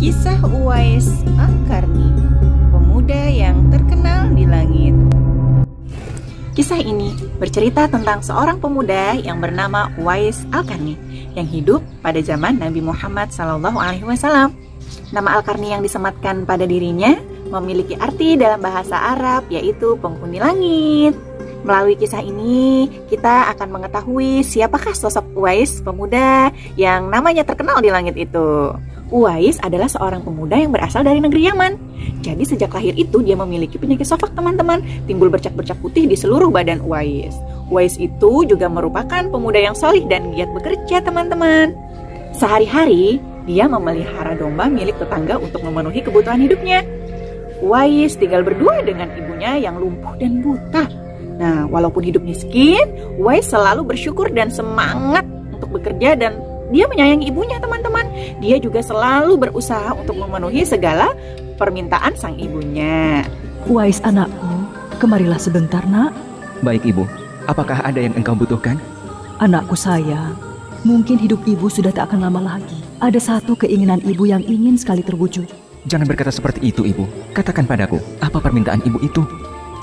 Kisah Uwais Al-Qarni, pemuda yang terkenal di langit. Kisah ini bercerita tentang seorang pemuda yang bernama Uwais Al-Qarni yang hidup pada zaman Nabi Muhammad SAW. Nama Al-Qarni yang disematkan pada dirinya memiliki arti dalam bahasa Arab, yaitu penghuni langit. Melalui kisah ini, kita akan mengetahui siapakah sosok Uwais, pemuda yang namanya terkenal di langit itu. Uwais adalah seorang pemuda yang berasal dari negeri Yaman. Jadi sejak lahir itu dia memiliki penyakit sofak, teman-teman. Timbul bercak-bercak putih di seluruh badan Uwais. Uwais itu juga merupakan pemuda yang solih dan giat bekerja, teman-teman. Sehari-hari, dia memelihara domba milik tetangga untuk memenuhi kebutuhan hidupnya. Uwais tinggal berdua dengan ibunya yang lumpuh dan buta. Nah, walaupun hidup miskin, Uwais selalu bersyukur dan semangat untuk bekerja dan dia menyayangi ibunya, teman-teman. Dia juga selalu berusaha untuk memenuhi segala permintaan sang ibunya. Uwais anakku, kemarilah sebentar nak. Baik ibu, apakah ada yang engkau butuhkan? Anakku sayang, mungkin hidup ibu sudah tak akan lama lagi. Ada satu keinginan ibu yang ingin sekali terwujud. Jangan berkata seperti itu ibu. Katakan padaku, apa permintaan ibu itu?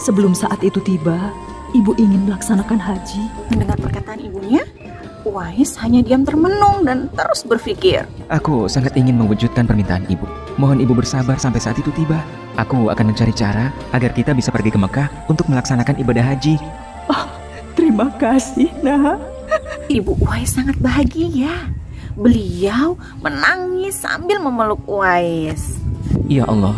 Sebelum saat itu tiba, ibu ingin melaksanakan haji. Mendengar perkataan ibunya, Uwais hanya diam termenung dan terus berpikir. Aku sangat ingin mewujudkan permintaan ibu. Mohon ibu bersabar sampai saat itu tiba. Aku akan mencari cara agar kita bisa pergi ke Mekah untuk melaksanakan ibadah haji. Oh, terima kasih nak. Ibu Uwais sangat bahagia. Beliau menangis sambil memeluk Uwais. Ya Allah,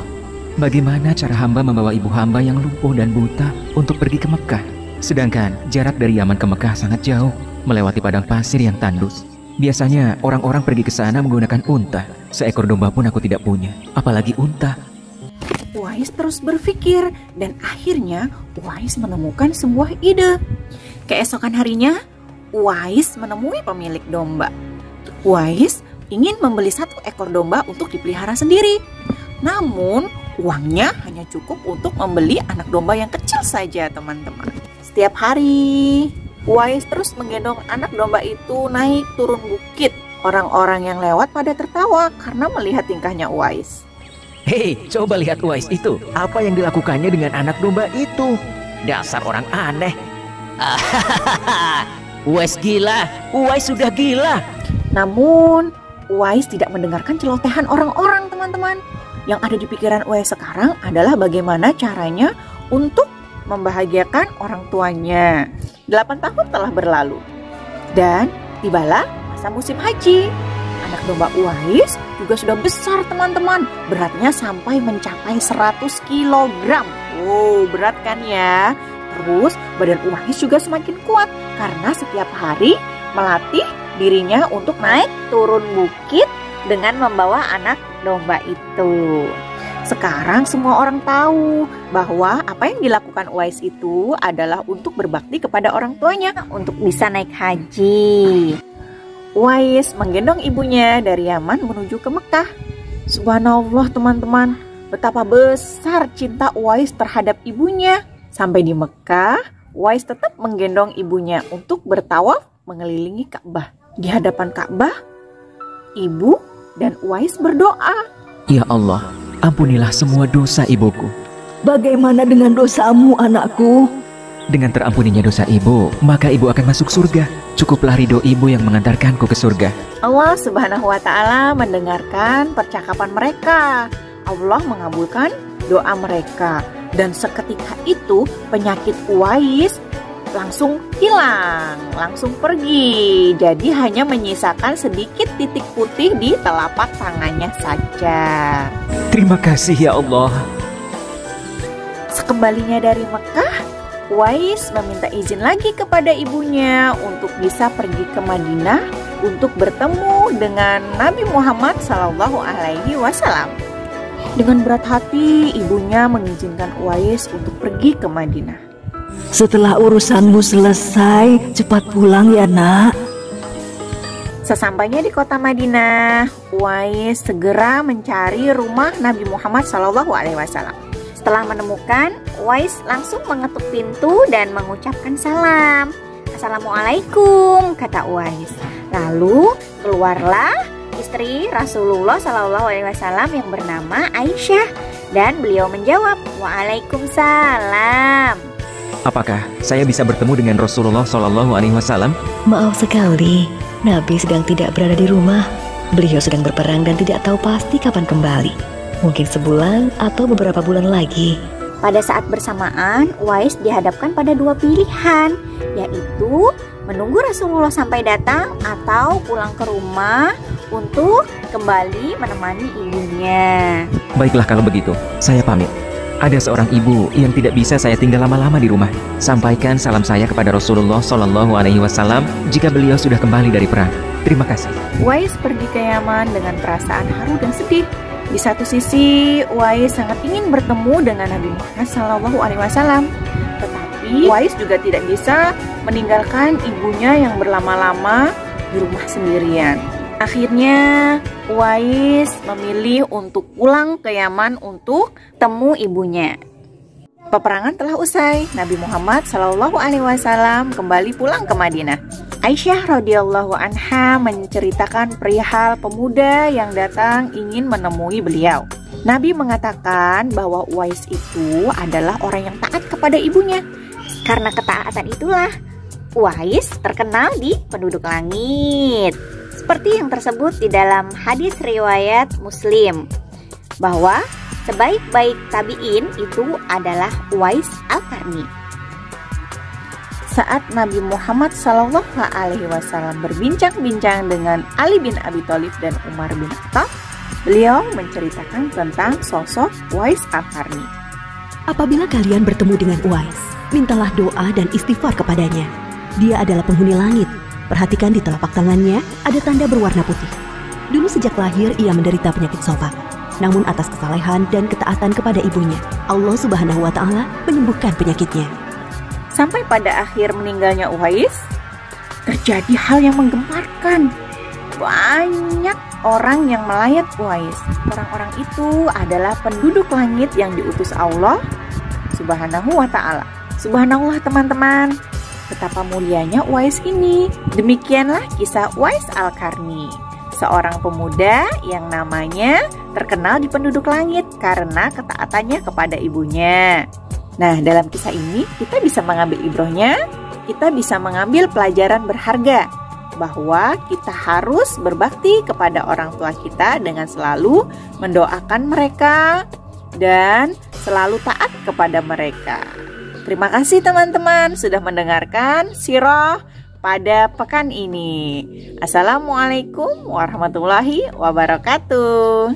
bagaimana cara hamba membawa ibu hamba yang lumpuh dan buta untuk pergi ke Mekah? Sedangkan jarak dari Yaman ke Mekah sangat jauh, melewati padang pasir yang tandus. Biasanya orang-orang pergi ke sana menggunakan unta. Seekor domba pun aku tidak punya, apalagi unta. Uwais terus berpikir dan akhirnya Uwais menemukan sebuah ide. Keesokan harinya, Uwais menemui pemilik domba. Uwais ingin membeli satu ekor domba untuk dipelihara sendiri. Namun, uangnya hanya cukup untuk membeli anak domba yang kecil saja, teman-teman. Setiap hari, Uwais terus menggendong anak domba itu naik turun bukit. Orang-orang yang lewat pada tertawa karena melihat tingkahnya Uwais. Hei, coba lihat Uwais itu. Apa yang dilakukannya dengan anak domba itu? Dasar orang aneh. Uwais gila. Uwais sudah gila. Namun, Uwais tidak mendengarkan celotehan orang-orang, teman-teman. Yang ada di pikiran Uwais sekarang adalah bagaimana caranya untuk membahagiakan orang tuanya. 8 tahun telah berlalu dan tibalah masa musim haji. Anak domba Uwais juga sudah besar, teman-teman. Beratnya sampai mencapai 100 kg. Wow, berat kan ya? Terus badan Uwais juga semakin kuat karena setiap hari melatih dirinya untuk naik turun bukit dengan membawa anak domba itu. Sekarang semua orang tahu bahwa apa yang dilakukan Uwais itu adalah untuk berbakti kepada orang tuanya untuk bisa naik haji. Uwais menggendong ibunya dari Yaman menuju ke Mekah. Subhanallah, teman-teman, betapa besar cinta Uwais terhadap ibunya. Sampai di Mekah, Uwais tetap menggendong ibunya untuk bertawaf mengelilingi Ka'bah. Di hadapan Ka'bah, ibu dan Uwais berdoa. Ya Allah, ampunilah semua dosa ibuku. Bagaimana dengan dosamu anakku? Dengan terampuninya dosa ibu, maka ibu akan masuk surga. Cukuplah ridho ibu yang mengantarkanku ke surga. Allah Subhanahu wa Ta'ala mendengarkan percakapan mereka. Allah mengabulkan doa mereka. Dan seketika itu penyakit Uwais langsung hilang, langsung pergi. Jadi hanya menyisakan sedikit titik putih di telapak tangannya saja. Terima kasih ya Allah. Sekembalinya dari Mekah, Uwais meminta izin lagi kepada ibunya untuk bisa pergi ke Madinah untuk bertemu dengan Nabi Muhammad SAW. Dengan berat hati, ibunya mengizinkan Uwais untuk pergi ke Madinah. Setelah urusanmu selesai, cepat pulang ya nak. Sesampainya di kota Madinah, Uwais segera mencari rumah Nabi Muhammad SAW. Setelah menemukan, Uwais langsung mengetuk pintu dan mengucapkan salam. Assalamualaikum, kata Uwais. Lalu keluarlah istri Rasulullah SAW yang bernama Aisyah, dan beliau menjawab, "Waalaikumsalam." Apakah saya bisa bertemu dengan Rasulullah SAW? Maaf sekali, Nabi sedang tidak berada di rumah. Beliau sedang berperang dan tidak tahu pasti kapan kembali. Mungkin sebulan atau beberapa bulan lagi. Pada saat bersamaan, Uwais dihadapkan pada dua pilihan, yaitu menunggu Rasulullah sampai datang atau pulang ke rumah untuk kembali menemani ibunya. Baiklah kalau begitu, saya pamit. Ada seorang ibu yang tidak bisa saya tinggal lama-lama di rumah. Sampaikan salam saya kepada Rasulullah SAW jika beliau sudah kembali dari perang. Terima kasih. Uwais pergi ke Yaman dengan perasaan haru dan sedih. Di satu sisi, Uwais sangat ingin bertemu dengan Nabi Muhammad SAW. Tetapi Uwais juga tidak bisa meninggalkan ibunya yang berlama-lama di rumah sendirian. Akhirnya Uwais memilih untuk pulang ke Yaman untuk temu ibunya. Peperangan telah usai. Nabi Muhammad SAW kembali pulang ke Madinah. Aisyah radhiyallahu anha menceritakan perihal pemuda yang datang ingin menemui beliau. Nabi mengatakan bahwa Uwais itu adalah orang yang taat kepada ibunya. Karena ketaatan itulah Uwais terkenal di penduduk langit. Seperti yang tersebut di dalam hadis riwayat Muslim, bahwa sebaik-baik tabi'in itu adalah Uwais Al-Qarni. Saat Nabi Muhammad SAW berbincang-bincang dengan Ali bin Abi Thalib dan Umar bin Khattab, beliau menceritakan tentang sosok Uwais Al-Qarni. Apabila kalian bertemu dengan Uwais, mintalah doa dan istighfar kepadanya. Dia adalah penghuni langit. Perhatikan di telapak tangannya ada tanda berwarna putih. Dulu sejak lahir ia menderita penyakit sopak. Namun atas kesalehan dan ketaatan kepada ibunya, Allah Subhanahu wa Ta'ala menyembuhkan penyakitnya. Sampai pada akhir meninggalnya Uwais, terjadi hal yang menggemparkan. Banyak orang yang melayat Uwais. Orang-orang itu adalah penduduk langit yang diutus Allah Subhanahu wa Ta'ala. Subhanallah teman-teman, betapa mulianya Uwais ini. Demikianlah kisah Uwais Al-Qarni, seorang pemuda yang namanya terkenal di penduduk langit karena ketaatannya kepada ibunya. Nah, dalam kisah ini kita bisa mengambil ibrohnya, kita bisa mengambil pelajaran berharga bahwa kita harus berbakti kepada orang tua kita dengan selalu mendoakan mereka dan selalu taat kepada mereka. Terima kasih teman-teman sudah mendengarkan sirah pada pekan ini. Assalamualaikum warahmatullahi wabarakatuh.